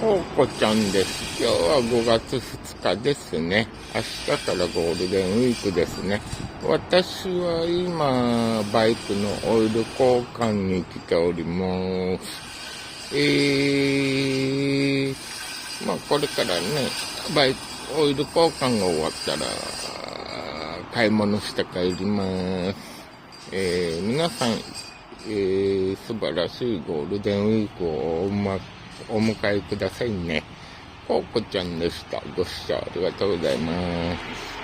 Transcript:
コウコちゃんです。今日は5月2日ですね。明日からゴールデンウィークですね。私は今、バイクのオイル交換に来ております。これからね、オイル交換が終わったら、買い物して帰ります。皆さん、素晴らしいゴールデンウィークをお迎えくださいね。コウコちゃんでした。ご視聴ありがとうございます。